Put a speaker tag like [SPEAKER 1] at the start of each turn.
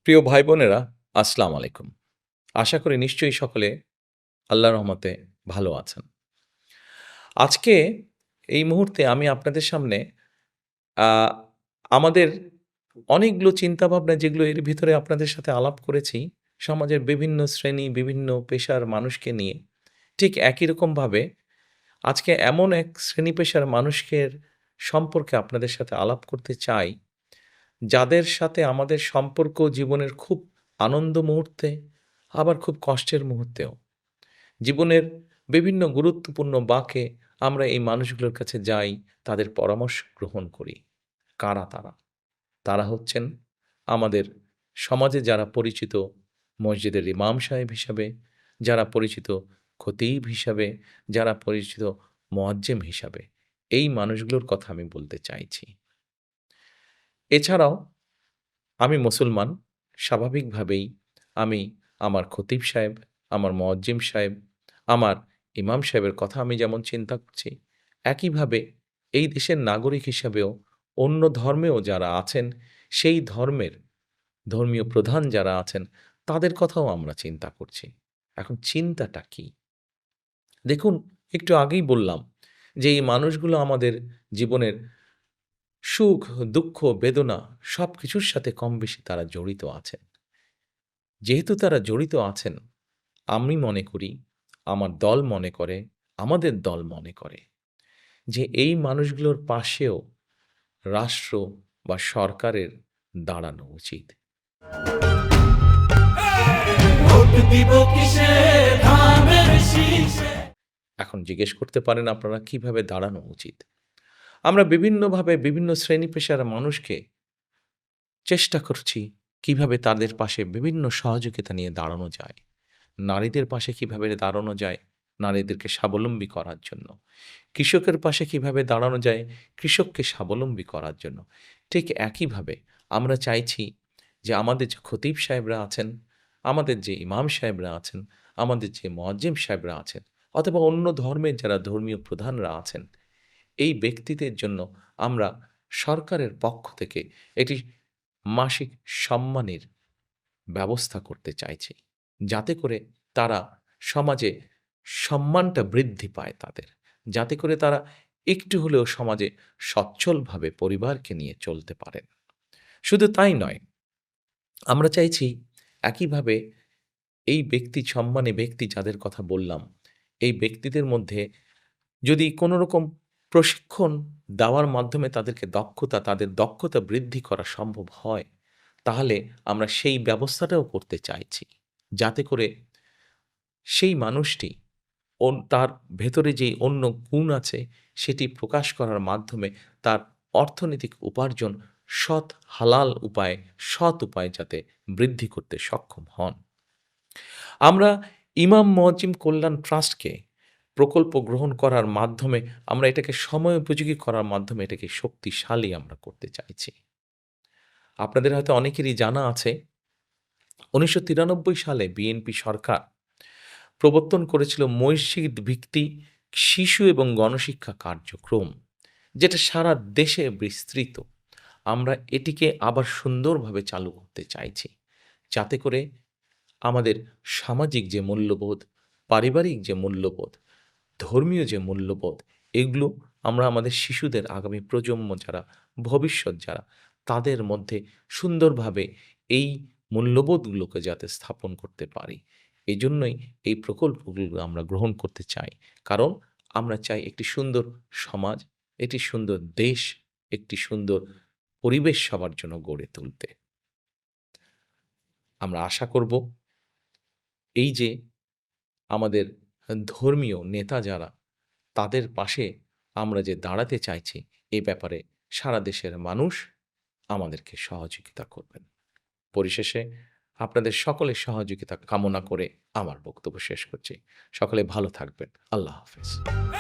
[SPEAKER 1] প্রিয় ভাই বোনেরা, আসসালামু আলাইকুম। আশা করি নিশ্চয়ই সকলে আল্লাহর রহমতে ভালো আছেন। আজকে এই মুহূর্তে আমি আপনাদের সামনে আ আমাদের অনেকগুলো চিন্তাভাবনা যেগুলো এর ভিতরে আপনাদের সাথে আলাপ করেছি, সমাজের বিভিন্ন শ্রেণী, বিভিন্ন পেশার মানুষকে নিয়ে। ঠিক একই রকমভাবে আজকে এমন এক শ্রেণী পেশার মানুষকের সম্পর্কে আপনাদের সাথে আলাপ করতে চাই, যাদের সাথে আমাদের সম্পর্ক জীবনের খুব আনন্দ মুহূর্তে, আবার খুব কষ্টের মুহূর্তেও। জীবনের বিভিন্ন গুরুত্বপূর্ণ বাঁকে আমরা এই মানুষগুলোর কাছে যাই, তাদের পরামর্শ গ্রহণ করি। কারা তারা? তারা হচ্ছেন আমাদের সমাজে যারা পরিচিত মসজিদের ইমাম সাহেব হিসাবে, যারা পরিচিত খতিব হিসাবে, যারা পরিচিত মুয়াজ্জিম হিসাবে। এই মানুষগুলোর কথা আমি বলতে চাইছি। এছাড়াও আমি মুসলমান, স্বাভাবিকভাবেই আমি আমার খতিব সাহেব, আমার মুয়াজ্জিম সাহেব, আমার ইমাম সাহেবের কথা আমি যেমন চিন্তা করছি, একইভাবে এই দেশের নাগরিক হিসাবেও অন্য ধর্মেও যারা আছেন, সেই ধর্মের ধর্মীয় প্রধান যারা আছেন, তাদের কথাও আমরা চিন্তা করছি। এখন চিন্তাটা কি? দেখুন, একটু আগেই বললাম যে এই মানুষগুলো আমাদের জীবনের সুখ, দুঃখ, বেদনা সবকিছুর সাথে কমবেশি তারা জড়িত আছেন। যেহেতু তারা জড়িত আছেন, আমি মনে করি, আমার দল মনে করে, আমাদের দল মনে করে যে এই মানুষগুলোর পাশেও রাষ্ট্র বা সরকারের দাঁড়ানো উচিত।
[SPEAKER 2] ভোট দিব কিসে ধানের শীষে।
[SPEAKER 1] এখন জিজ্ঞেস করতে পারেন আপনারা কিভাবে দাঁড়ানো উচিত? আমরা বিভিন্নভাবে বিভিন্ন শ্রেণী পেশার মানুষকে চেষ্টা করছি কিভাবে তাদের পাশে বিভিন্ন সহযোগিতা নিয়ে দাঁড়ানো যায়। নারীদের পাশে কিভাবে দাঁড়ানো যায় নারীদেরকে স্বাবলম্বী করার জন্য। কৃষকের পাশে কিভাবে দাঁড়ানো যায় কৃষককে স্বাবলম্বী করার জন্য। ঠিক একইভাবে আমরা চাইছি যে আমাদের যে খতিব সাহেবরা আছেন, আমাদের যে ইমাম সাহেবরা আছেন, আমাদের যে মুয়াজ্জিম সাহেবরা আছেন, অথবা অন্য ধর্মের যারা ধর্মীয় প্রধানরা আছেন, এই ব্যক্তিদের জন্য আমরা সরকারের পক্ষ থেকে একটি মাসিক সম্মানের ব্যবস্থা করতে চাইছি। যাতে করে তারা সমাজে সম্মানটা বৃদ্ধি পায় তাদের। যাতে করে তারা একটু হলেও সমাজে সচ্ছলভাবে পরিবারকে নিয়ে চলতে পারেন। শুধু তাই নয়, আমরা চাইছি একইভাবে এই ব্যক্তি সম্মানী ব্যক্তি যাদের কথা বললাম, এই ব্যক্তিদের মধ্যে যদি কোনো রকম প্রশিক্ষণ দেওয়ার মাধ্যমে তাদের দক্ষতা বৃদ্ধি করা সম্ভব হয়, তাহলে আমরা সেই ব্যবস্থাটাও করতে চাইছি। যাতে করে সেই মানুষটি তার ভেতরে যেই অন্য গুণ আছে, সেটি প্রকাশ করার মাধ্যমে তার অর্থনৈতিক উপার্জন সৎ উপায়ে যাতে বৃদ্ধি করতে সক্ষম হন। আমরা ইমাম মুয়াজ্জিম কল্যাণ ট্রাস্টকে প্রকল্প গ্রহণ করার মাধ্যমে আমরা এটাকে সময়োপযোগী করার মাধ্যমে এটাকে শক্তিশালী আমরা করতে চাইছি। আপনাদের হয়তো অনেকেরই জানা আছে ১৯৯৩ সালে বিএনপি সরকার প্রবর্তন করেছিল মসজিদ ভিত্তিক শিশু এবং গণশিক্ষা কার্যক্রম, যেটা সারা দেশে বিস্তৃত। আমরা এটিকে আবার সুন্দরভাবে চালু করতে চাইছি, যাতে করে আমাদের সামাজিক যে মূল্যবোধ, পারিবারিক যে মূল্যবোধ, ধর্মীয় যে মূল্যবোধ, এগুলো আমরা আমাদের শিশুদের আগামী প্রজন্ম যারা, ভবিষ্যৎ যারা, তাদের মধ্যে সুন্দরভাবে এই মূল্যবোধগুলোকে যাতে স্থাপন করতে পারি। এজন্যই এই প্রকল্পগুলো আমরা গ্রহণ করতে চাই। কারণ আমরা চাই একটি সুন্দর সমাজ, একটি সুন্দর দেশ, একটি সুন্দর পরিবেশ সবার জন্য গড়ে তুলতে। আমরা আশা করব এই যে আমাদের ধর্মীয় নেতা যারা, তাদের পাশে আমরা যে দাঁড়াতে চাইছি, এ ব্যাপারে সারা দেশের মানুষ আমাদেরকে সহযোগিতা করবেন। পরিশেষে আপনাদের সকলের সহযোগিতা কামনা করে আমার বক্তব্য শেষ করছি। সকলে ভালো থাকবেন। আল্লাহ হাফেজ।